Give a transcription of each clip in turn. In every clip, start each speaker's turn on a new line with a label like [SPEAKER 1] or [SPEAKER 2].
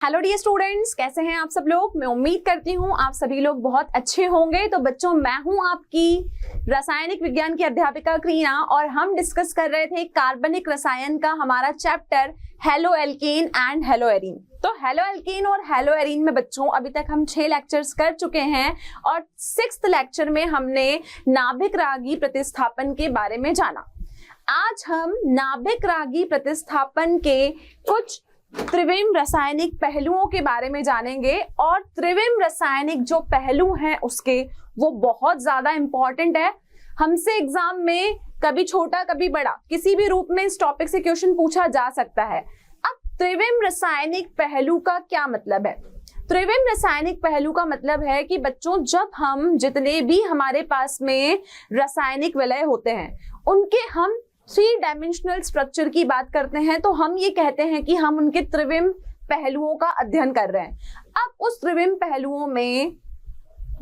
[SPEAKER 1] Hello dear students, कैसे हैं आप सब लोग। मैं उम्मीद करती हूँ आप सभी लोग बहुत अच्छे होंगे। तो बच्चों, मैं हूँ आपकी रासायनिक विज्ञान की अध्यापिका क्रीना और हम डिस्कस कर रहे थे कार्बनिक रसायन का हमारा chapter halo alkane and hello arene. तो हेलो एल्केन और हेलो एरीन में बच्चों अभी तक हम 6 लेक्चर्स कर चुके हैं और 6th लेक्चर में हमने नाभिक रागी प्रतिस्थापन के बारे में जाना। आज हम नाभिक रागी प्रतिस्थापन के कुछ त्रिविम रासायनिक पहलुओं के बारे में जानेंगे और त्रिविम रासायनिक जो पहलू हैं उसके वो बहुत ज्यादा इंपॉर्टेंट है। हमसे एग्जाम में कभी छोटा कभी बड़ा किसी भी रूप में इस टॉपिक से क्वेश्चन पूछा जा सकता है। अब त्रिविम रासायनिक पहलू का क्या मतलब है? त्रिविम रासायनिक पहलू का मतलब है कि बच्चों, जब हम जितने भी हमारे पास में रासायनिक विलय होते हैं उनके हम 3 डायमेंशनल स्ट्रक्चर की बात करते हैं तो हम ये कहते हैं कि हम उनके त्रिविम पहलुओं का अध्ययन कर रहे हैं। अब उस त्रिविम पहलुओं में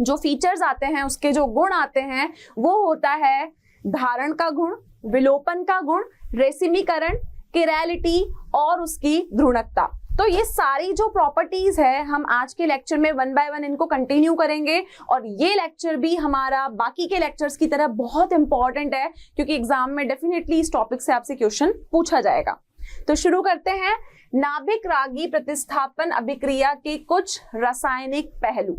[SPEAKER 1] जो फीचर्स आते हैं, उसके जो गुण आते हैं, वो होता है धारण का गुण, विलोपन का गुण, रेसिमीकरण, किरैलिटी और उसकी ध्रुवणकता। तो ये सारी जो प्रॉपर्टीज है हम आज के लेक्चर में 1 बाय 1 इनको कंटिन्यू करेंगे और ये लेक्चर भी हमारा बाकी के लेक्चर्स की तरह बहुत इंपॉर्टेंट है क्योंकि एग्जाम में डेफिनेटली इस टॉपिक से आपसे क्वेश्चन पूछा जाएगा। तो शुरू करते हैं। नाभिक रागी प्रतिस्थापन अभिक्रिया के कुछ रासायनिक पहलू।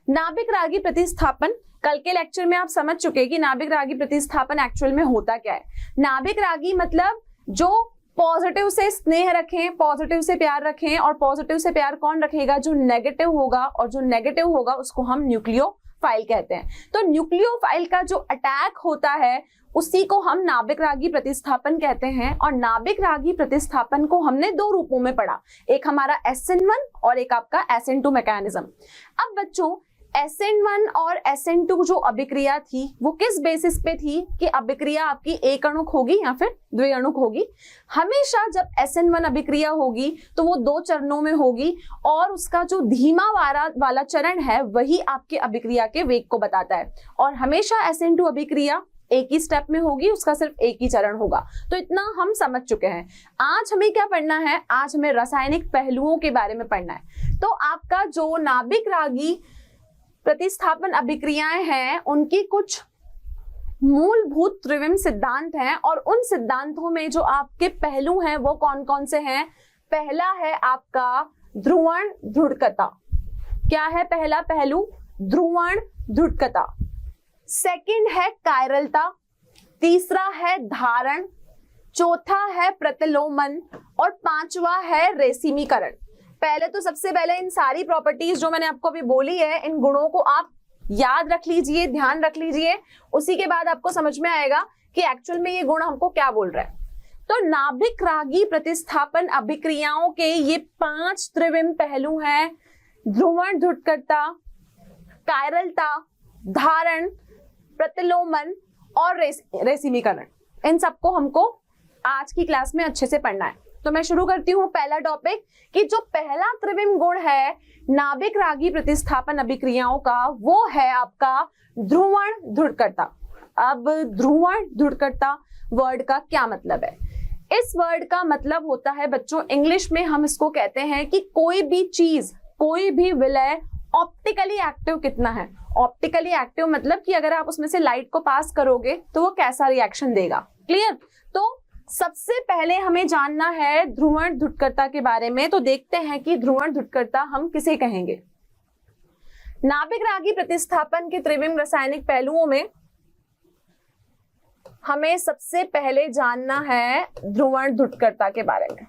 [SPEAKER 1] नाभिक रागी प्रतिस्थापन, कल के लेक्चर में आप समझ चुके कि नाभिक रागी प्रतिस्थापन एक्चुअल में होता क्या है। नाभिक रागी मतलब जो पॉजिटिव से स्नेह रखें, पॉजिटिव से प्यार रखें, और पॉजिटिव से प्यार कौन रखेगा? जो नेगेटिव होगा, और जो नेगेटिव होगा उसको हम न्यूक्लियोफाइल कहते हैं। तो न्यूक्लियोफाइल का जो अटैक होता है उसी को हम नाभिक रागी प्रतिस्थापन कहते हैं। और नाभिक रागी प्रतिस्थापन को हमने 2 रूपों में पढ़ा, एक हमारा SN1 और एक आपका SN2 मैकेनिज्म। अब बच्चों, SN1 और SN2 जो अभिक्रिया थी वो किस बेसिस पे थी कि अभिक्रिया आपकी एक अणुक होगी या फिर द्विअणुक होगी। हमेशा जब SN1 अभिक्रिया होगी तो वो 2 चरणों में होगी और उसका जो धीमा वाला चरण है वही आपके अभिक्रिया के वेग को बताता है। और हमेशा SN2 अभिक्रिया एक ही स्टेप में होगी, उसका सिर्फ एक ही चरण होगा। तो इतना हम समझ चुके हैं। आज हमें क्या पढ़ना है? आज हमें रासायनिक पहलुओं के बारे में पढ़ना है। तो आपका जो नाभिक रागी प्रतिस्थापन अभिक्रियाएं हैं उनकी कुछ मूलभूत त्रिविम सिद्धांत हैं और उन सिद्धांतों में जो आपके पहलू हैं वो कौन कौन से हैं? पहला है आपका ध्रुवण ध्रुवणकता। क्या है पहला पहलू? ध्रुवण ध्रुवणकता। सेकंड है कायरलता, तीसरा है धारण, चौथा है प्रतिलोमन और 5वां है रेसिमीकरण। पहले तो सबसे पहले इन सारी प्रॉपर्टीज जो मैंने आपको अभी बोली है, इन गुणों को आप याद रख लीजिए, ध्यान रख लीजिए। उसी के बाद आपको समझ में आएगा कि एक्चुअल में ये गुण हमको क्या बोल रहा है। तो नाभिक रागी प्रतिस्थापन अभिक्रियाओं के ये 5 त्रिविम पहलू हैं: ध्रुवण ध्रुवणकता, कायरलता, धारण, प्रतिलोमन और रेसिमीकरण। इन सबको हमको आज की क्लास में अच्छे से पढ़ना है। तो मैं शुरू करती हूँ पहला टॉपिक कि जो पहला त्रिविम गुण है नाभिक रागी प्रतिस्थापन अभिक्रियाओं का वो है आपका ध्रुवण ध्रुवणकता। अब ध्रुवण ध्रुवणकता वर्ड का क्या मतलब है? इस वर्ड का मतलब होता है बच्चों, इंग्लिश में हम इसको कहते हैं कि कोई भी चीज, कोई भी विलय ऑप्टिकली एक्टिव कितना है। ऑप्टिकली एक्टिव मतलब कि अगर आप उसमें से लाइट को पास करोगे तो वो कैसा रिएक्शन देगा। क्लियर? तो सबसे पहले हमें जानना है ध्रुवण ध्रुवणकता के बारे में। तो देखते हैं कि ध्रुवण ध्रुवणकता हम किसे कहेंगे। नाभिक रागी प्रतिस्थापन के त्रिविम रासायनिक पहलुओं में हमें सबसे पहले जानना है ध्रुवण ध्रुवणकता के बारे में।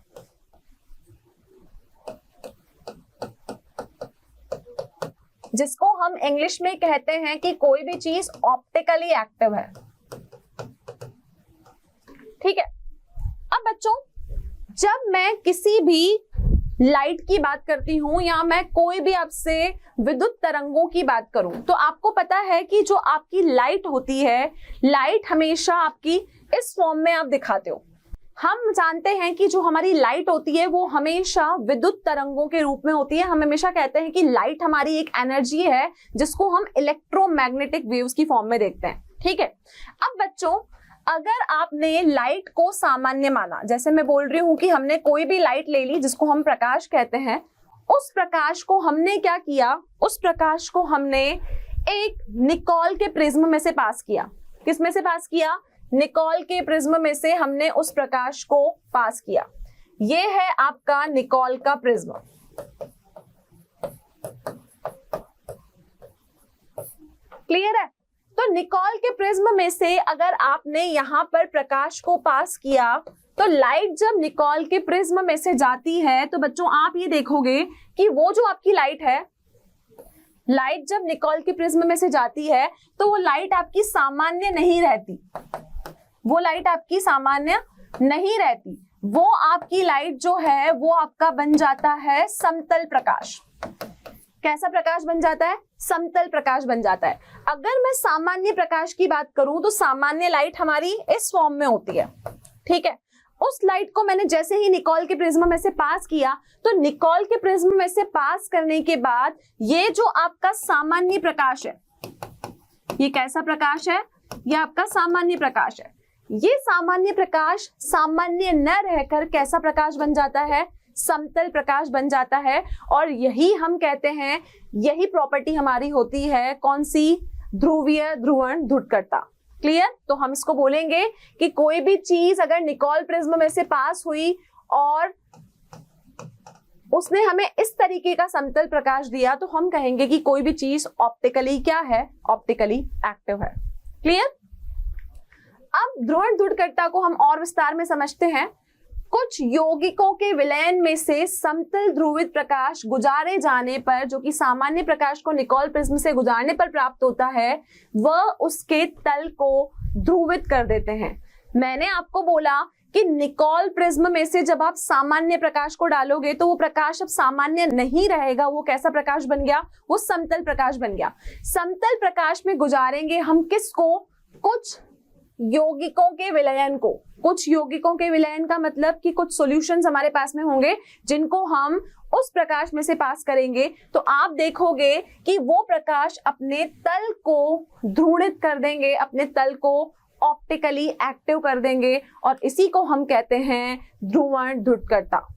[SPEAKER 1] जिसको हम इंग्लिश में कहते हैं कि कोई भी चीज ऑप्टिकली एक्टिव है। ठीक है। अब बच्चों, जब मैं किसी भी लाइट की बात करती हूं या मैं कोई भी आपसे विद्युत तरंगों की बात करूं तो आपको पता है कि जो आपकी लाइट होती है, लाइट हमेशा आपकी इस फॉर्म में आप दिखाते हो। हम जानते हैं कि जो हमारी लाइट होती है वो हमेशा विद्युत तरंगों के रूप में होती है। हम हमेशा कहते हैं कि लाइट हमारी एक एनर्जी है जिसको हम इलेक्ट्रोमैग्नेटिक वेव्स की फॉर्म में देखते हैं। ठीक है। अब बच्चों, अगर आपने लाइट को सामान्य माना, जैसे मैं बोल रही हूं कि हमने कोई भी लाइट ले ली जिसको हम प्रकाश कहते हैं, उस प्रकाश को हमने क्या किया, उस प्रकाश को हमने एक निकोल के प्रिज्म में से पास किया। किस में से पास किया? निकोल के प्रिज्म में से हमने उस प्रकाश को पास किया। ये है आपका निकोल का प्रिज्म। क्लियर है? तो निकोल के प्रिज्म में से अगर आपने यहां पर प्रकाश को पास किया तो लाइट जब निकोल के प्रिज्म में से जाती है तो बच्चों आप ये देखोगे कि वो जो आपकी लाइट है, लाइट जब निकोल के प्रिज्म में से जाती है तो वो लाइट आपकी सामान्य नहीं रहती, वो लाइट आपकी सामान्य नहीं रहती, वो आपकी लाइट जो है वो आपका बन जाता है समतल प्रकाश। कैसा प्रकाश बन जाता है? समतल प्रकाश बन जाता है। अगर मैं सामान्य प्रकाश की बात करूं तो सामान्य लाइट हमारी इस फॉर्म में होती है, ठीक है। उस लाइट को मैंने जैसे ही निकोल के प्रिज्म में से पास किया तो निकोल के प्रिज्म में से पास करने के बाद ये जो आपका सामान्य प्रकाश है, ये कैसा प्रकाश है? ये आपका सामान्य प्रकाश है। ये सामान्य प्रकाश सामान्य न रहकर कैसा प्रकाश बन जाता है? समतल प्रकाश बन जाता है। और यही हम कहते हैं, यही प्रॉपर्टी हमारी होती है कौन सी? ध्रुवीय ध्रुवण ध्रुवकर्ता। क्लियर? तो हम इसको बोलेंगे कि कोई भी चीज अगर निकोल प्रिज्म में से पास हुई और उसने हमें इस तरीके का समतल प्रकाश दिया तो हम कहेंगे कि कोई भी चीज ऑप्टिकली क्या है? ऑप्टिकली एक्टिव है। क्लियर? अब ध्रुवण ध्रुवकर्ता को हम और विस्तार में समझते हैं। कुछ यौगिकों के विलयन में से समतल ध्रुवित प्रकाश गुजारे जाने पर, जो कि सामान्य प्रकाश को निकोल प्रिज्म से गुजारने पर प्राप्त होता है, वह उसके तल को ध्रुवित कर देते हैं। मैंने आपको बोला कि निकोल प्रिज्म में से जब आप सामान्य प्रकाश को डालोगे तो वो प्रकाश अब सामान्य नहीं रहेगा, वो कैसा प्रकाश बन गया? वो समतल प्रकाश बन गया। समतल प्रकाश में गुजारेंगे हम किसको? कुछ यौगिकों के विलयन को। कुछ यौगिकों के विलयन का मतलब कि कुछ सॉल्यूशंस हमारे पास में होंगे जिनको हम उस प्रकाश में से पास करेंगे तो आप देखोगे कि वो प्रकाश अपने तल को ध्रुवित कर देंगे, अपने तल को ऑप्टिकली एक्टिव कर देंगे और इसी को हम कहते हैं ध्रुवण ध्रुवकर्ता।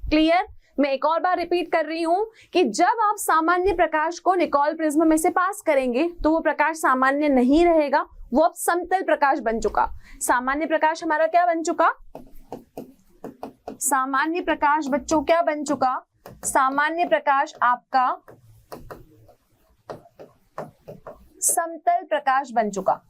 [SPEAKER 1] क्लियर? मैं एक और बार रिपीट कर रही हूं कि जब आप सामान्य प्रकाश को निकोल प्रिज्म में से पास करेंगे तो वो प्रकाश सामान्य नहीं रहेगा, वो अब समतल प्रकाश बन चुका। सामान्य प्रकाश हमारा क्या बन चुका? सामान्य प्रकाश बच्चों क्या बन चुका? सामान्य प्रकाश आपका समतल प्रकाश बन चुका।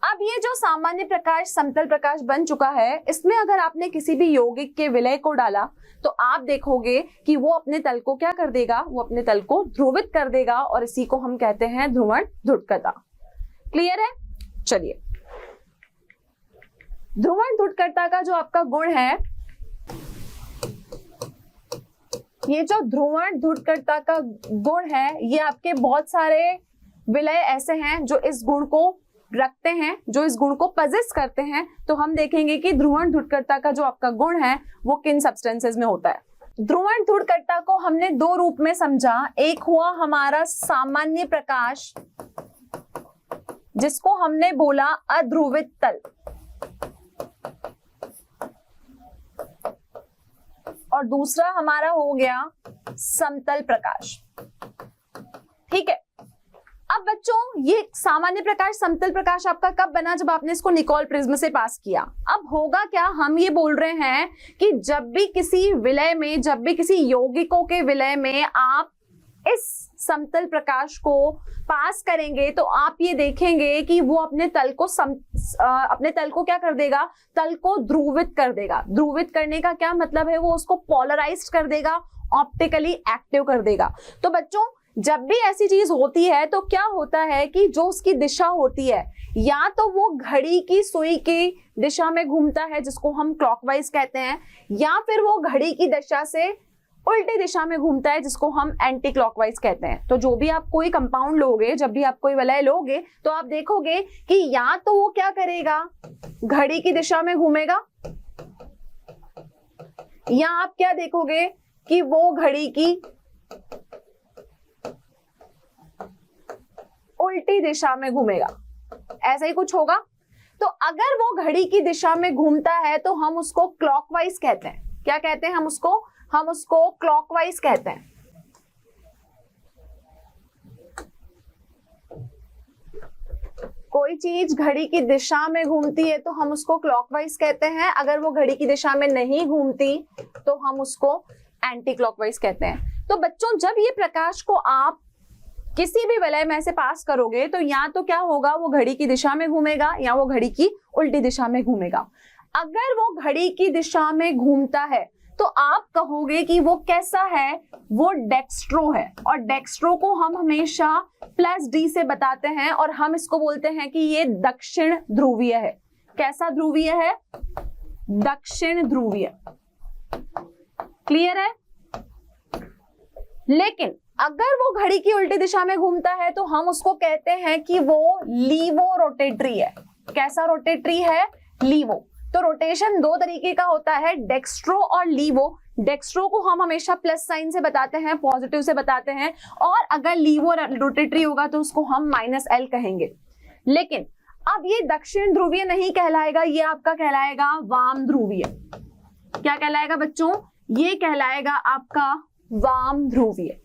[SPEAKER 1] अब ये जो सामान्य प्रकाश समतल प्रकाश बन चुका है, इसमें अगर आपने किसी भी यौगिक के विलय को डाला तो आप देखोगे कि वो अपने तल को क्या कर देगा? वो अपने तल को ध्रुवित कर देगा और इसी को हम कहते हैं ध्रुवण ध्रुवकर्ता। क्लियर है? चलिए, ध्रुवण ध्रुवकर्ता का जो आपका गुण है, ये जो ध्रुवण ध्रुवकर्ता का गुण है, ये आपके बहुत सारे विलय ऐसे हैं जो इस गुण को रखते हैं, जो इस गुण को पजेस करते हैं। तो हम देखेंगे कि ध्रुवण ध्रुवकर्ता का जो आपका गुण है वो किन सब्सटेंसेस में होता है। ध्रुवण ध्रुवकर्ता को हमने दो रूप में समझा। एक हुआ हमारा सामान्य प्रकाश जिसको हमने बोला अध्रुवित तल, और दूसरा हमारा हो गया समतल प्रकाश। ठीक है। अब बच्चों ये सामान्य प्रकाश समतल प्रकाश आपका कब बना? जब आपने इसको निकोल प्रिज्म से पास किया। अब होगा क्या? हम ये बोल रहे हैं कि जब भी किसी विलय में, जब भी किसी यौगिकों के विलय में आप इस समतल प्रकाश को पास करेंगे तो आप ये देखेंगे कि वो अपने तल को क्या कर देगा? तल को ध्रुवित कर देगा। ध्रुवित करने का क्या मतलब है? वो उसको पोलराइज्ड कर देगा, ऑप्टिकली एक्टिव कर देगा। तो बच्चों जब भी ऐसी चीज होती है तो क्या होता है कि जो उसकी दिशा होती है, या तो वो घड़ी की सुई की दिशा में घूमता है जिसको हम क्लॉकवाइज कहते हैं, या फिर वो घड़ी की दिशा से उल्टी दिशा में घूमता है जिसको हम एंटी क्लॉकवाइज कहते हैं। तो जो भी आप कोई कंपाउंड लोगे, जब भी आप कोई विलय लोगे तो आप देखोगे कि या तो वो क्या करेगा? घड़ी की दिशा में घूमेगा, या आप क्या देखोगे कि वो घड़ी की उल्टी दिशा में घूमेगा। ऐसा ही कुछ होगा। तो अगर वो घड़ी की दिशा में घूमता है तो हम उसको क्लॉकवाइज कहते हैं। क्या कहते हैं? हम उसको क्लॉकवाइज कहते हैं। कोई चीज घड़ी की दिशा में घूमती है तो हम उसको क्लॉकवाइज कहते हैं, अगर वो घड़ी की दिशा में नहीं घूमती तो हम उसको एंटी क्लॉकवाइज कहते हैं। तो बच्चों जब ये प्रकाश को आप किसी भी वलय में से पास करोगे तो या तो क्या होगा, वो घड़ी की दिशा में घूमेगा या वो घड़ी की उल्टी दिशा में घूमेगा। अगर वो घड़ी की दिशा में घूमता है तो आप कहोगे कि वो कैसा है, वो डेक्स्ट्रो है, और डेक्स्ट्रो को हम हमेशा +d से बताते हैं और हम इसको बोलते हैं कि ये दक्षिण ध्रुवीय है। कैसा ध्रुवीय है? दक्षिण ध्रुवीय। क्लियर है? लेकिन अगर वो घड़ी की उल्टी दिशा में घूमता है तो हम उसको कहते हैं कि वो लीवो रोटेटरी है। कैसा रोटेटरी है? लीवो। तो रोटेशन दो तरीके का होता है, डेक्स्ट्रो और लीवो। डेक्स्ट्रो को हम हमेशा प्लस साइन से बताते हैं, पॉजिटिव से बताते हैं, और अगर लीवो रोटेटरी होगा तो उसको हम -l कहेंगे। लेकिन अब ये दक्षिण ध्रुवीय नहीं कहलाएगा, ये आपका कहलाएगा वाम ध्रुवीय। क्या कहलाएगा बच्चों? ये कहलाएगा आपका वाम ध्रुवीय।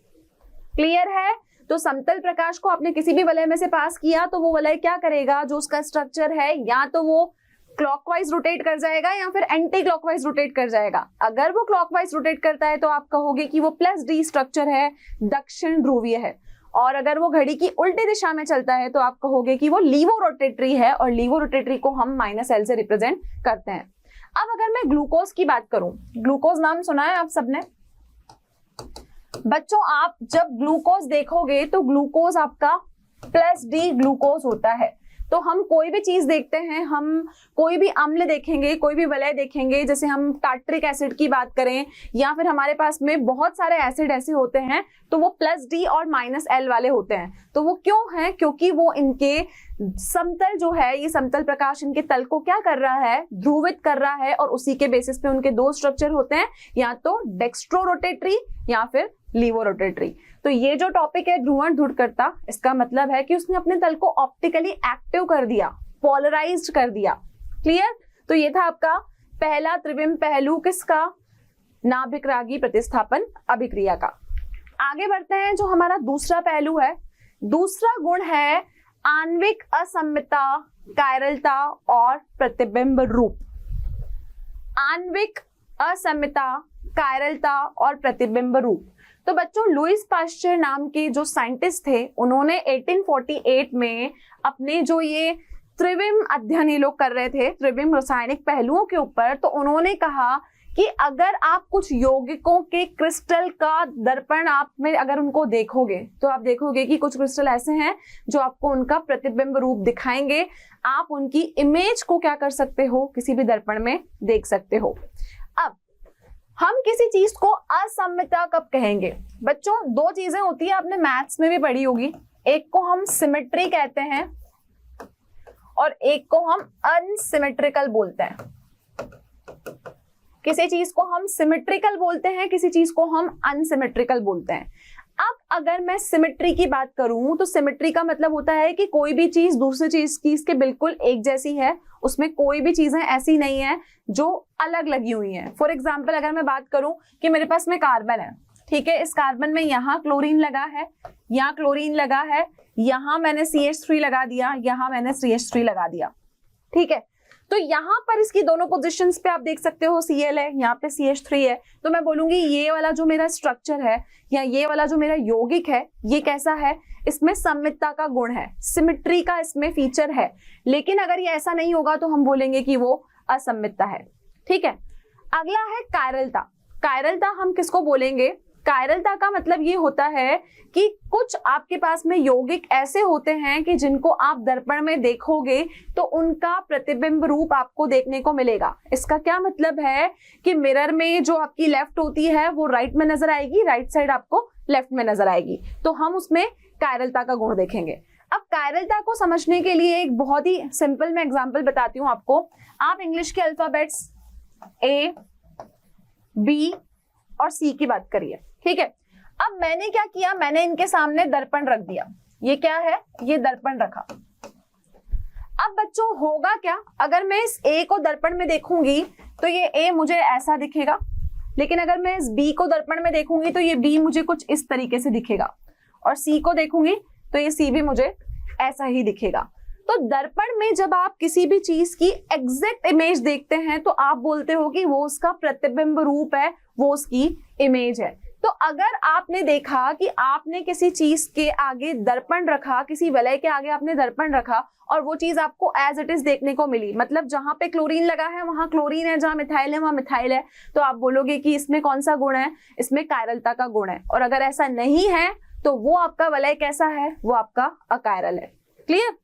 [SPEAKER 1] क्लियर है? तो समतल प्रकाश को आपने किसी भी वलय में से पास किया तो वो वलय क्या करेगा, जो उसका स्ट्रक्चर है या तो वो क्लॉकवाइज रोटेट कर जाएगा या फिर एंटी क्लॉकवाइज रोटेट कर जाएगा। अगर वो क्लॉकवाइज रोटेट करता है तो आप कहोगे कि वो +d स्ट्रक्चर है, दक्षिण ध्रुवीय है, और अगर वो घड़ी की उल्टी दिशा में चलता है तो आप कहोगे कि वो लीवो रोटेटरी है, और लीवो रोटेटरी को हम -l से रिप्रेजेंट करते हैं। अब अगर मैं ग्लूकोज की बात करूं, ग्लूकोज नाम सुना है आप सबने? बच्चों आप जब ग्लूकोज देखोगे तो ग्लूकोज आपका +d ग्लूकोज होता है। तो हम कोई भी चीज देखते हैं, हम कोई भी अम्ल देखेंगे, कोई भी वलय देखेंगे, जैसे हम टार्ट्रिक एसिड की बात करें या फिर हमारे पास में बहुत सारे एसिड ऐसे होते हैं तो वो +d और -l वाले होते हैं। तो वो क्यों है? क्योंकि वो इनके समतल जो है, ये समतल प्रकाश इनके तल को क्या कर रहा है, ध्रुवित कर रहा है, और उसी के बेसिस पे उनके दो स्ट्रक्चर होते हैं, या तो डेक्स्ट्रो रोटेटरी या फिर लीवो रोटेटरी। तो ये जो टॉपिक है ध्रुवण ध्रुवकर्ता, इसका मतलब है कि उसने अपने तल को ऑप्टिकली एक्टिव कर दिया, पोलराइज्ड कर दिया। क्लियर? तो ये था आपका पहला त्रिविम पहलू किसका? नाभिकरागी प्रतिस्थापन अभिक्रिया का। आगे बढ़ते हैं, जो हमारा दूसरा पहलू है, दूसरा गुण है आणविक असममिता, कायरलता और प्रतिबिंब रूप। आणविक असममिता, कायरलता और प्रतिबिंब रूप। तो बच्चों लुईस पाश्चर नाम के जो साइंटिस्ट थे, उन्होंने 1848 में अपने जो ये त्रिविम अध्ययन ये लोग कर रहे थे, त्रिविम रासायनिक पहलुओं के ऊपर, तो उन्होंने कहा कि अगर आप कुछ यौगिकों के क्रिस्टल का दर्पण आप में अगर उनको देखोगे तो आप देखोगे कि कुछ क्रिस्टल ऐसे हैं जो आपको उनका प्रतिबिंब रूप दिखाएंगे। आप उनकी इमेज को क्या कर सकते हो, किसी भी दर्पण में देख सकते हो। अब हम किसी चीज को असममिता कब कहेंगे? बच्चों दो चीजें होती है, आपने मैथ्स में भी पढ़ी होगी, एक को हम सिमेट्री कहते हैं और एक को हम अनसिमेट्रिकल बोलते हैं। किसी चीज को हम सिमेट्रिकल बोलते हैं, किसी चीज को हम अनसिमेट्रिकल बोलते हैं। अब अगर मैं सिमेट्री की बात करूं तो सिमेट्री का मतलब होता है कि कोई भी चीज दूसरी चीज की इसके बिल्कुल एक जैसी है, उसमें कोई भी चीजें ऐसी नहीं है जो अलग लगी हुई हैं। फॉर एग्जाम्पल अगर मैं बात करूं कि मेरे पास में कार्बन है, ठीक है, इस कार्बन में यहाँ क्लोरीन लगा है, यहाँ क्लोरीन लगा है, यहाँ मैंने CH3 लगा दिया, यहाँ मैंने CH3 लगा दिया, ठीक है। तो यहाँ पर इसकी दोनों पोजीशंस पे आप देख सकते हो Cl है, यहाँ पे CH3 है, तो मैं बोलूंगी ये वाला जो मेरा स्ट्रक्चर है या ये वाला जो मेरा यौगिक है, ये कैसा है, इसमें सममितता का गुण है, सिमेट्री का इसमें फीचर है। लेकिन अगर ये ऐसा नहीं होगा तो हम बोलेंगे कि वो असममितता है, ठीक है। अगला है कायरलता। कायरलता हम किसको बोलेंगे? कायरलता का मतलब ये होता है कि कुछ आपके पास में यौगिक ऐसे होते हैं कि जिनको आप दर्पण में देखोगे तो उनका प्रतिबिंब रूप आपको देखने को मिलेगा। इसका क्या मतलब है कि मिरर में जो आपकी लेफ्ट होती है वो राइट में नजर आएगी, राइट साइड आपको लेफ्ट में नजर आएगी, तो हम उसमें कायरलता का गुण देखेंगे। अब कायरलता को समझने के लिए एक बहुत ही सिंपल मैं एग्जांपल बताती हूँ आपको। आप इंग्लिश के अल्फाबेट्स A, B और C की बात करिए, ठीक है। अब मैंने क्या किया, मैंने इनके सामने दर्पण रख दिया। ये क्या है? ये दर्पण रखा। अब बच्चों होगा क्या, अगर मैं इस A को दर्पण में देखूंगी तो ये A मुझे ऐसा दिखेगा, लेकिन अगर मैं इस B को दर्पण में देखूंगी तो ये B मुझे कुछ इस तरीके से दिखेगा, और C को देखूंगी तो ये C भी मुझे ऐसा ही दिखेगा। तो दर्पण में जब आप किसी भी चीज की एग्जैक्ट इमेज देखते हैं तो आप बोलते हो कि वो उसका प्रतिबिंब रूप है, वो उसकी इमेज है। तो अगर आपने देखा कि आपने किसी चीज के आगे दर्पण रखा, किसी वलय के आगे आपने दर्पण रखा और वो चीज आपको एज इट इज देखने को मिली, मतलब जहां पे क्लोरीन लगा है वहां क्लोरीन है, जहां मिथाइल है वहां मिथाइल है, तो आप बोलोगे कि इसमें कौन सा गुण है, इसमें कायरलता का गुण है। और अगर ऐसा नहीं है तो वो आपका वलय कैसा है, वो आपका अकायरल है। क्लियर?